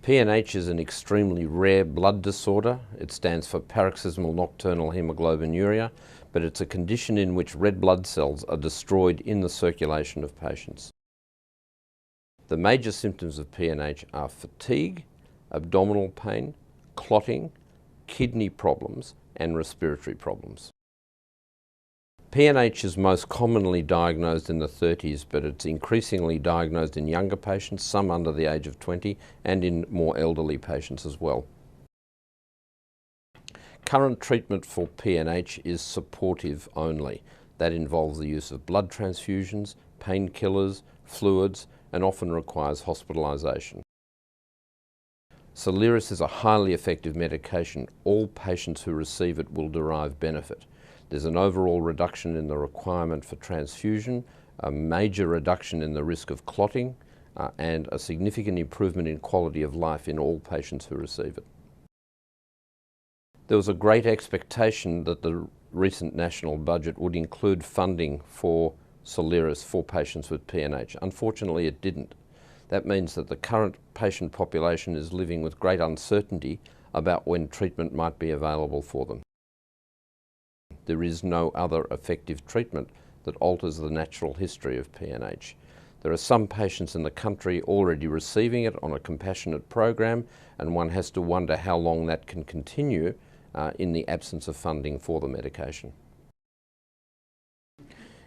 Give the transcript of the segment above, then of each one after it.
PNH is an extremely rare blood disorder. It stands for paroxysmal nocturnal hemoglobinuria, but it's a condition in which red blood cells are destroyed in the circulation of patients. The major symptoms of PNH are fatigue, abdominal pain, clotting, kidney problems, and respiratory problems. PNH is most commonly diagnosed in the 30s, but it's increasingly diagnosed in younger patients, some under the age of 20, and in more elderly patients as well. Current treatment for PNH is supportive only. That involves the use of blood transfusions, painkillers, fluids, and often requires hospitalisation. Soliris is a highly effective medication. All patients who receive it will derive benefit. There's an overall reduction in the requirement for transfusion, a major reduction in the risk of clotting, and a significant improvement in quality of life in all patients who receive it. There was a great expectation that the recent national budget would include funding for Soliris for patients with PNH. Unfortunately, it didn't. That means that the current patient population is living with great uncertainty about when treatment might be available for them. There is no other effective treatment that alters the natural history of PNH. There are some patients in the country already receiving it on a compassionate program, and one has to wonder how long that can continue in the absence of funding for the medication.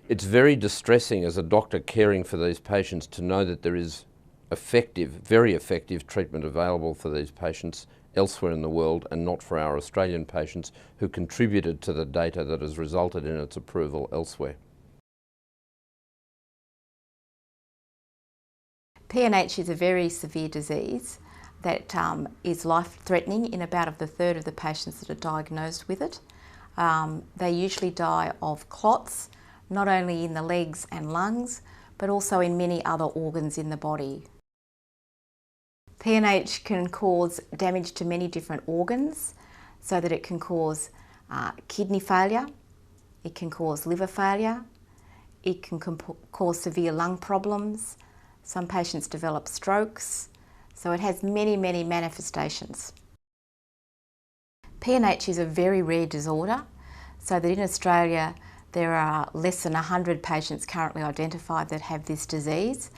It's very distressing as a doctor caring for these patients to know that there is effective, very effective treatment available for these patients elsewhere in the world and not for our Australian patients who contributed to the data that has resulted in its approval elsewhere. PNH is a very severe disease that is life-threatening in about a third of the patients that are diagnosed with it. They usually die of clots, not only in the legs and lungs, but also in many other organs in the body. PNH can cause damage to many different organs, so that it can cause kidney failure, it can cause liver failure, it can cause severe lung problems. Some patients develop strokes, so it has many, many manifestations. PNH is a very rare disorder, so that in Australia there are less than 100 patients currently identified that have this disease,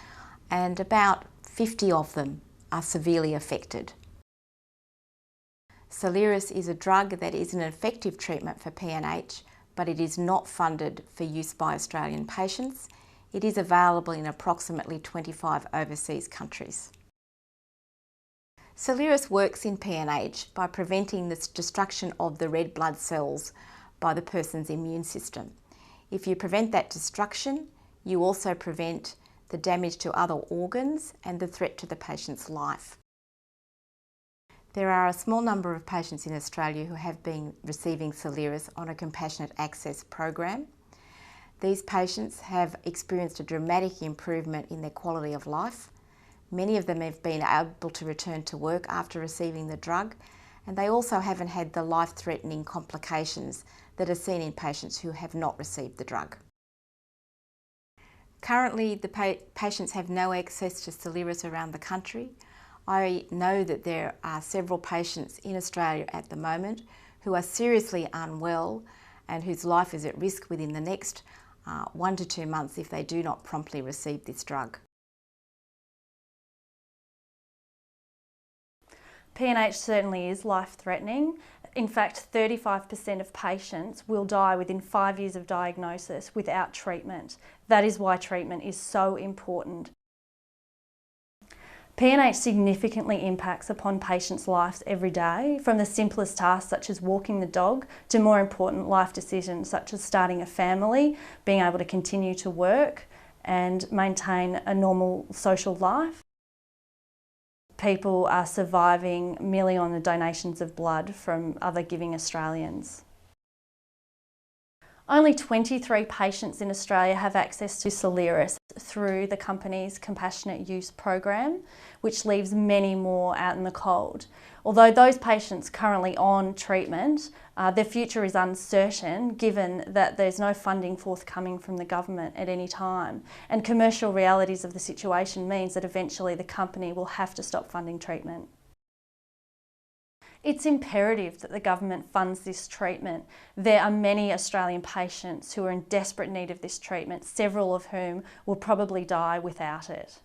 and about 50 of them are severely affected. Soliris is a drug that is an effective treatment for PNH, but it is not funded for use by Australian patients. It is available in approximately 25 overseas countries. Soliris works in PNH by preventing the destruction of the red blood cells by the person's immune system. If you prevent that destruction, you also prevent the damage to other organs and the threat to the patient's life. There are a small number of patients in Australia who have been receiving Soliris on a compassionate access program. These patients have experienced a dramatic improvement in their quality of life. Many of them have been able to return to work after receiving the drug, and they also haven't had the life-threatening complications that are seen in patients who have not received the drug. Currently, the patients have no access to Soliris around the country. I know that there are several patients in Australia at the moment who are seriously unwell and whose life is at risk within the next 1 to 2 months if they do not promptly receive this drug. PNH certainly is life-threatening. In fact, 35% of patients will die within 5 years of diagnosis without treatment. That is why treatment is so important. PNH significantly impacts upon patients' lives every day, from the simplest tasks such as walking the dog to more important life decisions such as starting a family, being able to continue to work and maintain a normal social life. People are surviving merely on the donations of blood from other giving Australians. Only 23 patients in Australia have access to Soliris through the company's compassionate use program, which leaves many more out in the cold. Although those patients currently on treatment, their future is uncertain given that there's no funding forthcoming from the government at any time. And commercial realities of the situation means that eventually the company will have to stop funding treatment. It's imperative that the government funds this treatment. There are many Australian patients who are in desperate need of this treatment, several of whom will probably die without it.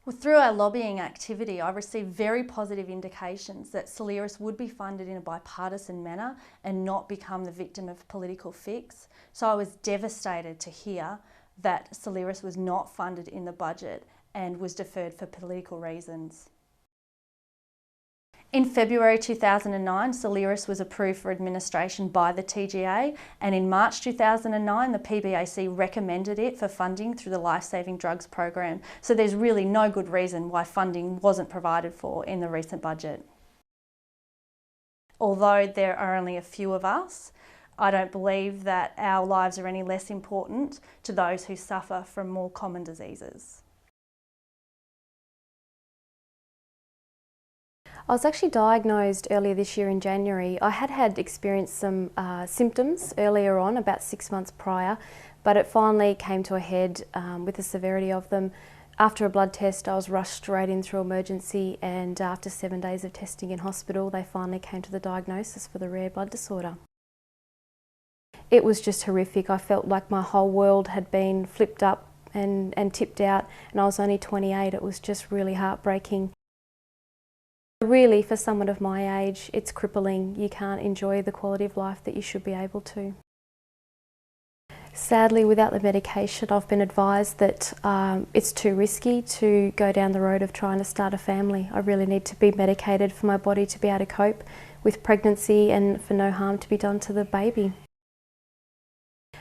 Well, through our lobbying activity, I received very positive indications that Soliris would be funded in a bipartisan manner and not become the victim of political fix. So I was devastated to hear that Soliris was not funded in the budget and was deferred for political reasons. In February 2009, Soliris was approved for administration by the TGA, and in March 2009, the PBAC recommended it for funding through the Life-Saving Drugs program. So there's really no good reason why funding wasn't provided for in the recent budget. Although there are only a few of us, I don't believe that our lives are any less important to those who suffer from more common diseases. I was actually diagnosed earlier this year in January. I had experienced some symptoms earlier on, about 6 months prior, but it finally came to a head with the severity of them. After a blood test, I was rushed straight in through emergency, and after 7 days of testing in hospital, they finally came to the diagnosis for the rare blood disorder. It was just horrific. I felt like my whole world had been flipped up and tipped out, and I was only 28. It was just really heartbreaking. Really, for someone of my age, it's crippling. You can't enjoy the quality of life that you should be able to. Sadly, without the medication, I've been advised that it's too risky to go down the road of trying to start a family. I really need to be medicated for my body to be able to cope with pregnancy and for no harm to be done to the baby.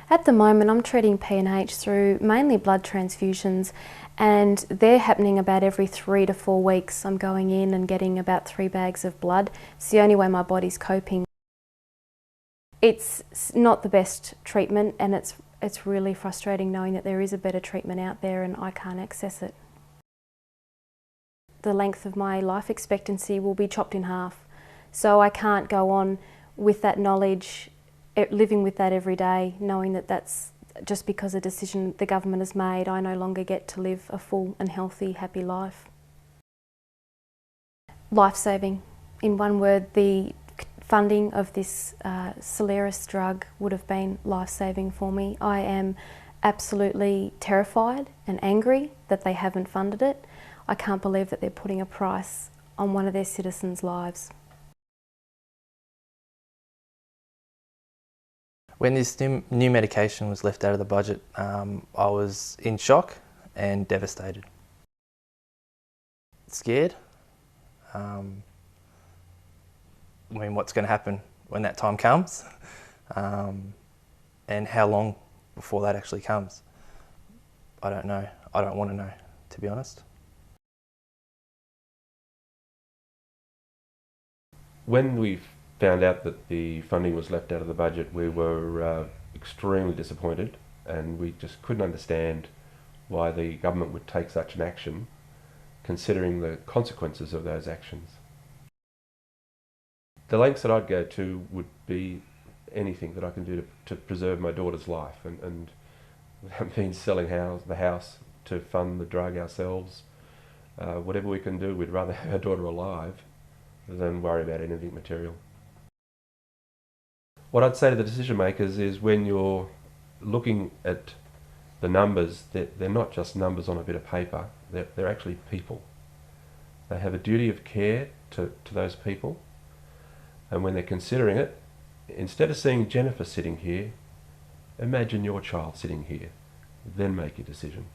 At the moment, I'm treating PNH through mainly blood transfusions, and they're happening about every 3 to 4 weeks. I'm going in and getting about 3 bags of blood. It's the only way my body's coping. It's not the best treatment, and it's really frustrating knowing that there is a better treatment out there and I can't access it. The length of my life expectancy will be chopped in half, so I can't go on with that knowledge, living with that every day, knowing that that's just because a decision the government has made. I no longer get to live a full and healthy, happy life. Life-saving. In one word, the funding of this Soliris drug would have been life-saving for me. I am absolutely terrified and angry that they haven't funded it. I can't believe that they're putting a price on one of their citizens' lives. When this new medication was left out of the budget, I was in shock and devastated. Scared. I mean, what's going to happen when that time comes, and how long before that actually comes. I don't know. I don't want to know, to be honest. When we found out that the funding was left out of the budget, we were extremely disappointed, and we just couldn't understand why the government would take such an action, considering the consequences of those actions. The lengths that I'd go to would be anything that I can do to preserve my daughter's life, and that means selling the house to fund the drug ourselves. Whatever we can do, we'd rather have our daughter alive than worry about anything material. What I'd say to the decision makers is, when you're looking at the numbers, they're not just numbers on a bit of paper, they're actually people. They have a duty of care to those people, and when they're considering it, instead of seeing Jennifer sitting here, imagine your child sitting here, then make your decision.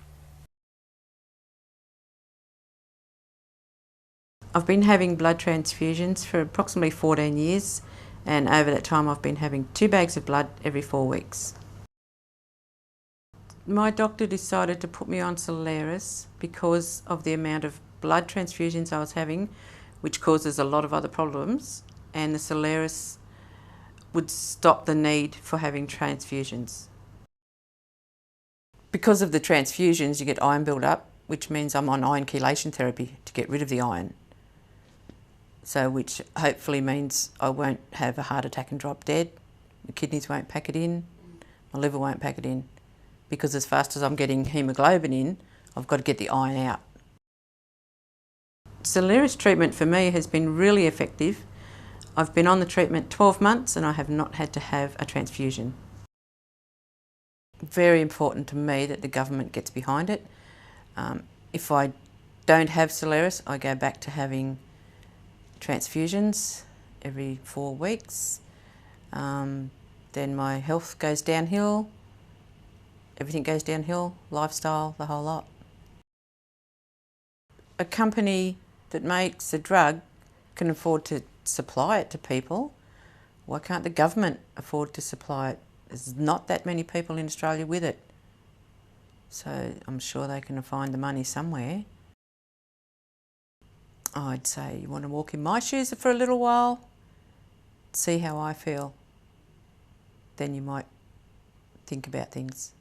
I've been having blood transfusions for approximately 14 years, and over that time I've been having 2 bags of blood every 4 weeks. My doctor decided to put me on Soliris because of the amount of blood transfusions I was having, which causes a lot of other problems, and the Soliris would stop the need for having transfusions. Because of the transfusions, you get iron build-up, which means I'm on iron chelation therapy to get rid of the iron. So which hopefully means I won't have a heart attack and drop dead, the kidneys won't pack it in, my liver won't pack it in, because as fast as I'm getting haemoglobin in, I've got to get the iron out. Soliris treatment for me has been really effective. I've been on the treatment 12 months and I have not had to have a transfusion. Very important to me that the government gets behind it. If I don't have Soliris, I go back to having transfusions every 4 weeks. Then my health goes downhill, everything goes downhill, lifestyle, the whole lot. A company that makes a drug can afford to supply it to people. Why can't the government afford to supply it? There's not that many people in Australia with it. So I'm sure they can find the money somewhere. I'd say you want to walk in my shoes for a little while, see how I feel. Then you might think about things.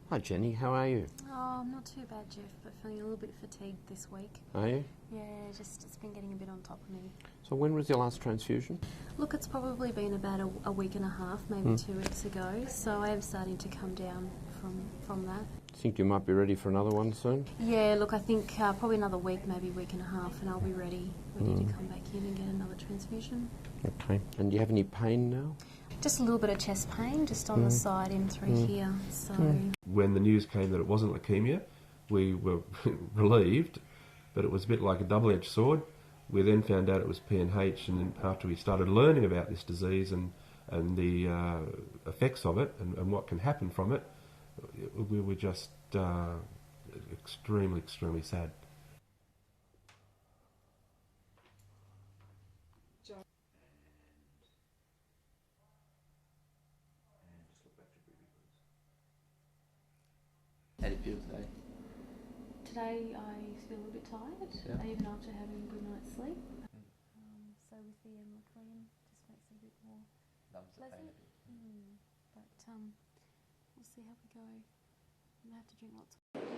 Hi Jenny, how are you? Oh, I'm not too bad, Jeff, but feeling a little bit fatigued this week. Are you? Yeah, just it's been getting a bit on top of me. So when was your last transfusion? Look, it's probably been about a week and a half, maybe 2 weeks ago, so I am starting to come down from that. Think you might be ready for another one soon? Yeah, look, I think probably another week, maybe week and a half, and I'll be ready to come back in and get another transfusion. Okay. And do you have any pain now? Just a little bit of chest pain, just on the side in through here. So When the news came that it wasn't leukaemia, we were relieved, but it was a bit like a double-edged sword. We then found out it was PNH, and then after we started learning about this disease and the effects of it and what can happen from it, we were just extremely, extremely sad. How do you feel today? today I feel a little bit tired, Yeah. even after having a good night's sleep. So with the Emliclean, just makes it a bit more Numbs the pain pleasant. a bit. But we'll see how we go. I have to drink lots of